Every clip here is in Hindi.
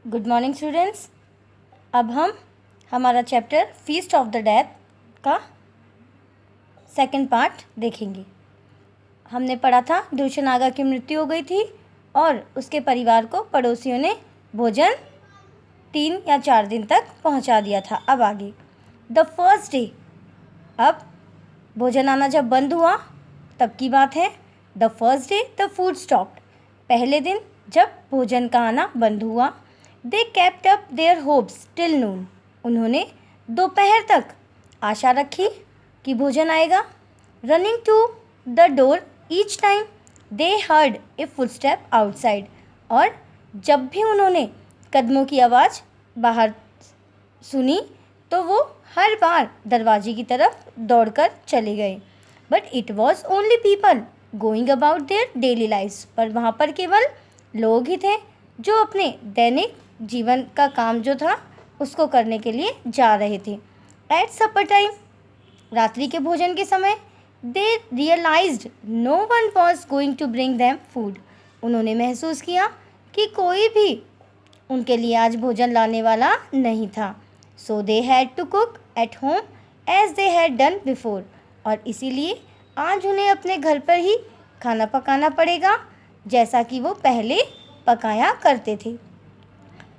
Good morning students. अब हम हमारा chapter feast of the death का सेकंड पार्ट देखेंगे। हमने पढ़ा था दूषनागा की मृत्यु हो गई थी और उसके परिवार को पड़ोसियों ने भोजन 3 या 4 दिन तक पहुंचा दिया था। अब आगे द फर्स्ट डे, अब भोजन आना जब बंद हुआ तब की बात है। The first day the food stopped, पहले दिन जब भोजन का आना बंद हुआ। They kept up their hopes till noon, उन्होंने दोपहर तक आशा रखी कि भोजन आएगा। Running to the door each time they heard a footstep outside, और जब भी उन्होंने कदमों की आवाज़ बाहर सुनी तो वो हर बार दरवाजे की तरफ दौड़कर चले गए। But it was only people going about their daily lifes, पर वहाँ पर केवल लोग ही थे जो अपने दैनिक जीवन का काम जो था उसको करने के लिए जा रहे थे। एट सपर टाइम, रात्रि के भोजन के समय, they realised no one was going to bring them food, उन्होंने महसूस किया कि कोई भी उनके लिए आज भोजन लाने वाला नहीं था। So they had to cook at home as they had done before, और इसीलिए आज उन्हें अपने घर पर ही खाना पकाना पड़ेगा जैसा कि वो पहले पकाया करते थे।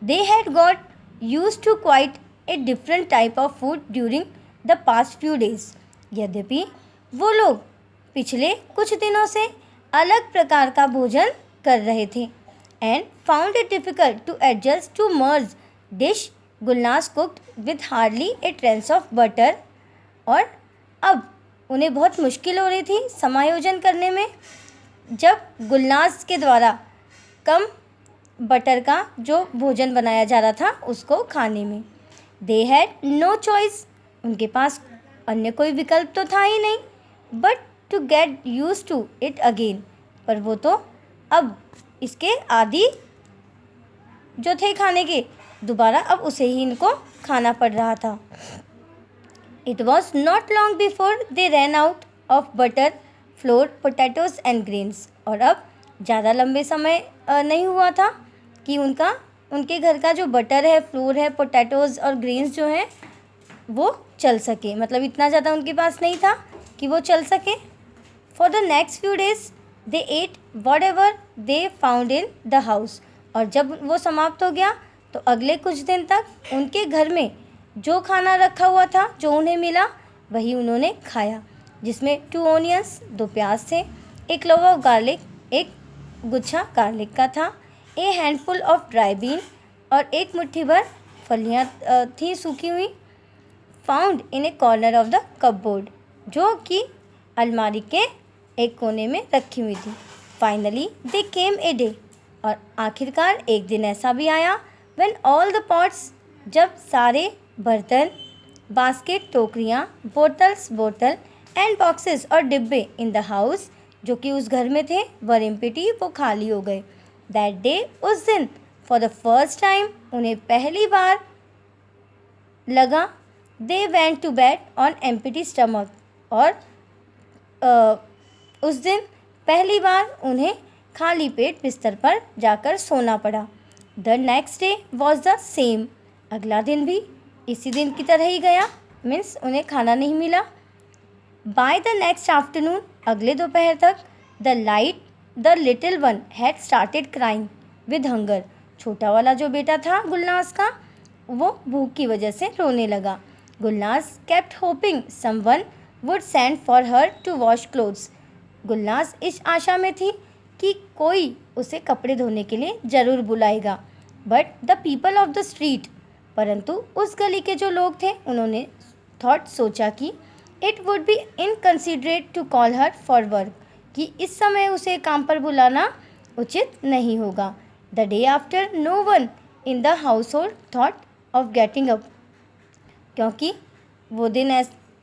They had got used to quite a different type of food during the past few days. यद्यपि वो लोग पिछले कुछ दिनों से अलग प्रकार का भोजन कर रहे थे। And found it difficult to adjust to merge dish Gulnaz cooked with hardly a trace of butter. और अब उन्हें बहुत मुश्किल हो रही थी समायोजन करने में जब गुलनाज के द्वारा कम बटर का जो भोजन बनाया जा रहा था उसको खाने में। दे हैड नो चॉइस, उनके पास अन्य कोई विकल्प तो था ही नहीं, but to get use to it again, पर वो तो अब इसके आदि जो थे खाने के, दोबारा अब उसे ही इनको खाना पड़ रहा था। It was not long before they ran out of butter, floor, potatoes and grains, और अब ज़्यादा लंबे समय नहीं हुआ था कि उनके घर का जो बटर है, फ्लोर है, पोटैटोज़ और ग्रेन्स जो हैं वो चल सके, मतलब इतना ज़्यादा उनके पास नहीं था कि वो चल सके। For the next few days they ate whatever they found in the house, और जब वो समाप्त हो गया तो अगले कुछ दिन तक उनके घर में जो खाना रखा हुआ था, जो उन्हें मिला, वही उन्होंने खाया, जिसमें 2 ऑनियंस, 2 प्याज थे, 1 क्लोव ऑफ गार्लिक, 1 गुच्छा गार्लिक का था, ए हैंडफुल ऑफ ड्राई बीन, और 1 मुट्ठी भर फलियाँ थी सूखी हुई। Found in A corner of the cupboard, जो कि अलमारी के एक कोने में रखी हुई थी। Finally they came a day, और आखिरकार एक दिन ऐसा भी आया, व्हेन ऑल द पॉट्स, जब सारे बर्तन, बास्केट, टोकरियाँ, बोतल एंड बॉक्सेस और डिब्बे इन द हाउस, जो कि उस घर में थे, वर एम्प्टी, वो खाली हो गए। दैट डे, उस दिन, फॉर द फर्स्ट टाइम, उन्हें पहली बार लगा, they went to bed on empty stomach, और उस दिन पहली बार उन्हें खाली पेट बिस्तर पर जाकर सोना पड़ा। The next day was the same, अगला दिन भी इसी दिन की तरह ही गया, मीन्स उन्हें खाना नहीं मिला। बाय द नेक्स्ट आफ्टरनून, अगले दोपहर तक, the little one had started crying with hunger, छोटा वाला जो बेटा था गुलनाज का, वो भूख की वजह से रोने लगा। Gulnaz kept hoping someone would send for her to wash clothes, Gulnaz इस आशा में थी कि कोई उसे कपड़े धोने के लिए ज़रूर बुलाएगा। But the people of the street, परंतु उस गली के जो लोग थे, उन्होंने सोचा कि it would be inconsiderate to call her for work, कि इस समय उसे काम पर बुलाना उचित नहीं होगा। The day after no one in the household thought of getting up, क्योंकि वो दिन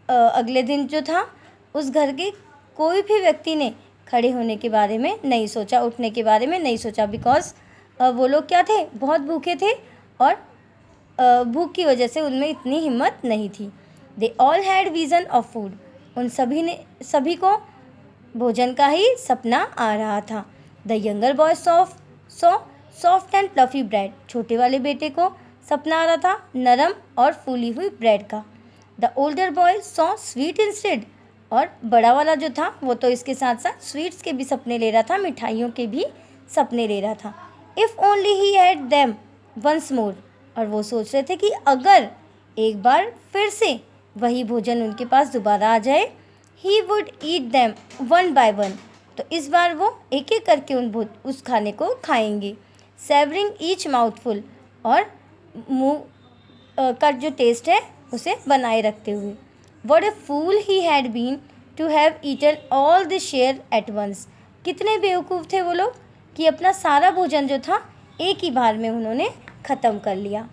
अगले दिन जो था, उस घर के कोई भी व्यक्ति ने खड़े होने के बारे में नहीं सोचा, उठने के बारे में नहीं सोचा, बिकॉज वो लोग क्या थे, बहुत भूखे थे, और भूख की वजह से उनमें इतनी हिम्मत नहीं थी। They all had vision of food, उन सभी को भोजन का ही सपना आ रहा था। The younger boy saw soft and fluffy bread. छोटे वाले बेटे को सपना आ रहा था नरम और फूली हुई ब्रेड का। The older boy saw sweet instead. और बड़ा वाला जो था वो तो इसके साथ साथ स्वीट्स के भी सपने ले रहा था, मिठाइयों के भी सपने ले रहा था। If only he had them once more. और वो सोच रहे थे कि अगर एक बार फिर से वही भोजन उनके पास दोबारा आ जाए, he would eat them one by one. तो इस बार वो एक एक करके उस खाने को खाएंगे, सेवरिंग ईच माउथफुल, और मुंह का जो टेस्ट है उसे बनाए रखते हुए। What a fool he had been to have eaten all the share at once। कितने बेवकूफ़ थे वो लोग कि अपना सारा भोजन जो था एक ही बार में उन्होंने ख़त्म कर लिया।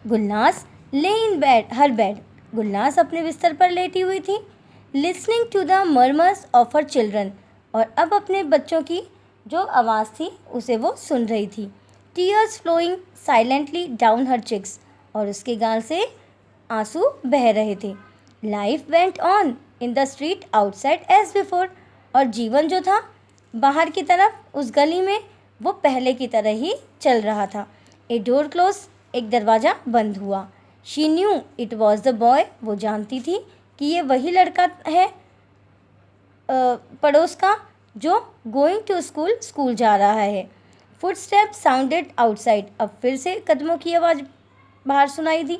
गुलनास ले इन बेड हर बेड। गुलनास अपने बिस्तर पर लेटी हुई थी, listening to the murmurs of her children. और अब अपने बच्चों की जो आवाज़ थी उसे वो सुन रही थी। Tears flowing silently down her cheeks. और उसके गाल से आंसू बह रहे थे। Life went on in the street outside as before. और जीवन जो था बाहर की तरफ उस गली में वो पहले की तरह ही चल रहा था। ए डोर क्लोज, एक दरवाज़ा बंद हुआ। She knew it was the boy. वो जानती थी कि ये वही लड़का है पड़ोस का जो गोइंग टू स्कूल जा रहा है। Footstep sounded outside. अब फिर से कदमों की आवाज़ बाहर सुनाई दी।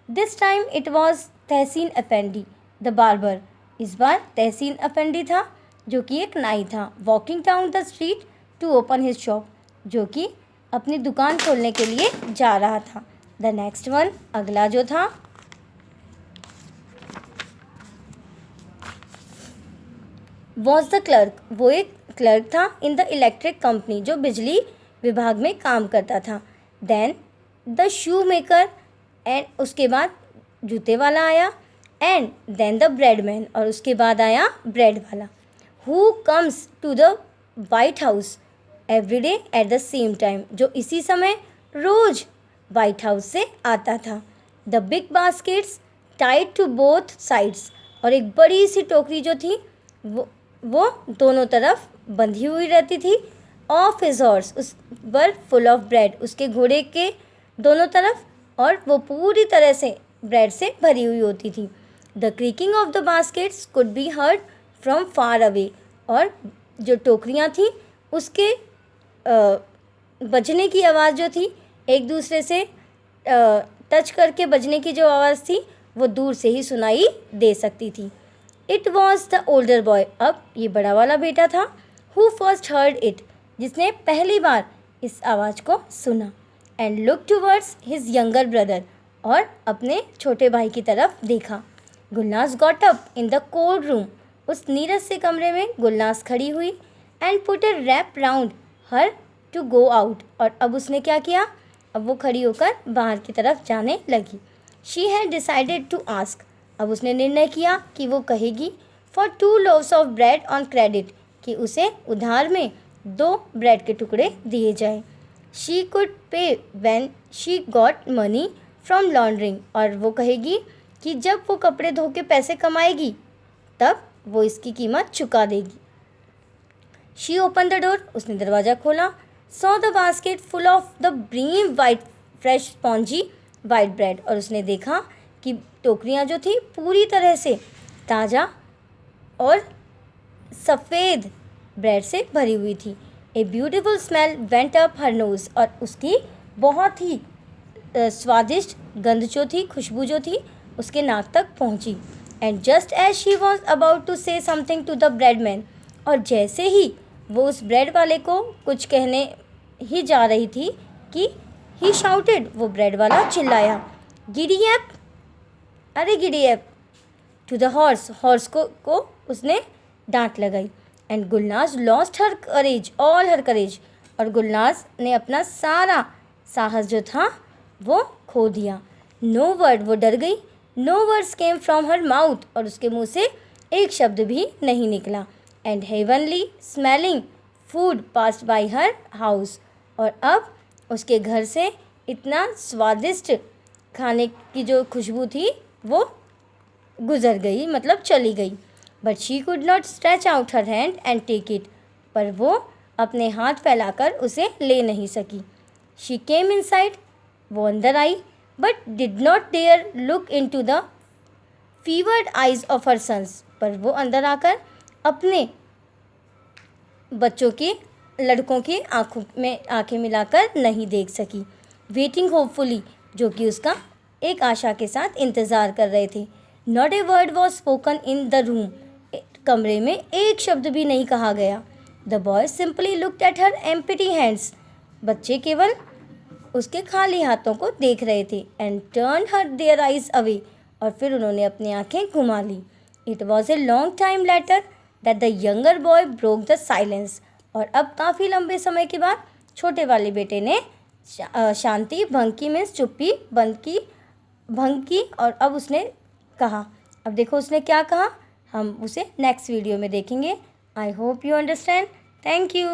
This time it was Tahseen Effendi the barber. इस बार तहसीन अफेंडी था जो कि एक नाई था। Walking down the street to open his shop, जो कि अपनी दुकान खोलने के लिए जा रहा था। द नेक्स्ट वन, अगला जो था, वॉज द क्लर्क। वो एक क्लर्क था इन द इलेक्ट्रिक कंपनी, जो बिजली विभाग में काम करता था। Then the shoe maker, and उसके बाद जूते वाला आया। And then the bread man, और उसके बाद आया ब्रेड वाला। Who comes to the white house every day at the same time, जो इसी समय रोज वाइट हाउस से आता था। The big baskets tied to both sides. और एक बड़ी सी टोकरी जो थी वो दोनों तरफ बंधी हुई रहती थी। ऑफ हिज हॉर्स, उस पर फुल ऑफ ब्रेड, उसके घोड़े के दोनों तरफ, और वो पूरी तरह से ब्रेड से भरी हुई होती थी। The creaking of the baskets could be heard from far away. और जो टोकरियाँ थीं उसके बजने की आवाज़ जो थी, एक दूसरे से टच करके बजने की जो आवाज़ थी वो दूर से ही सुनाई दे सकती थी। It was the older boy. अब ये बड़ा वाला बेटा था। हु फर्स्ट हर्ड इट, जिसने पहली बार इस आवाज़ को सुना। And look towards his younger brother, और अपने छोटे भाई की तरफ देखा। Gulnaz got up in the cold room. उस नीरस से कमरे में गुलनास खड़ी हुई। And put a wrap round her to go out. और अब उसने क्या किया, अब वो खड़ी होकर बाहर की तरफ जाने लगी। She had decided to ask. अब उसने निर्णय किया कि वो कहेगी for 2 loaves of bread on credit, कि उसे उधार में 2 ब्रेड के टुकड़े दिए जाए। शी कुड पे when she got money from laundering. और वो कहेगी कि जब वो कपड़े धो के पैसे कमाएगी तब वो इसकी कीमत चुका देगी। शी ओपन द डोर, उसने दरवाज़ा खोला। Saw the basket full of the brim white fresh spongy white bread. और उसने देखा कि टोकरियाँ जो थी पूरी तरह से ताज़ा और सफ़ेद ब्रेड से भरी हुई थी। A beautiful smell went up her nose. और उसकी बहुत ही स्वादिष्ट गंध जो थी, खुशबू जो थी, उसके नाक तक पहुंची। And just as she was about to say something to the bread man. और जैसे ही वो उस ब्रेड वाले को कुछ कहने ही जा रही थी कि ही शाउटेड, वो ब्रेड वाला चिल्लाया, गिडियप, अरे गिडियप, टू द हॉर्स को उसने डांट लगाई। And Gulnaz lost her courage, all her courage. और गुलनाज ने अपना सारा साहस जो था वो खो दिया। नो वर्ड, वो डर गई। No words came from her mouth, और उसके मुंह से एक शब्द भी नहीं निकला। And heavenly smelling food passed by her house. और अब उसके घर से इतना स्वादिष्ट खाने की जो खुशबू थी वो गुजर गई, मतलब चली गई। But she could not stretch out her hand and take it. पर वो अपने हाथ फैलाकर उसे ले नहीं सकी। शी केम इनसाइड, वो अंदर आई, but did not dare look into the fevered eyes of her sons, पर वो अंदर आकर अपने बच्चों की लड़कों की आंखों में आंखें मिलाकर नहीं देख सकी। वेटिंग होपफुली, जो कि उसका एक आशा के साथ इंतज़ार कर रहे थे। Not a word was spoken in the room, कमरे में एक शब्द भी नहीं कहा गया। The boy simply looked at her empty hands, बच्चे केवल उसके खाली हाथों को देख रहे थे। And turn her their eyes away, और फिर उन्होंने अपनी आंखें घुमा ली। It was a long time later that the younger boy broke the silence, और अब काफ़ी लंबे समय के बाद छोटे वाले बेटे ने शांति भंग की, मीन्स चुप्पी भंग की, और अब उसने कहा। अब देखो उसने क्या कहा, हम उसे नेक्स्ट वीडियो में देखेंगे। I hope you understand. Thank you.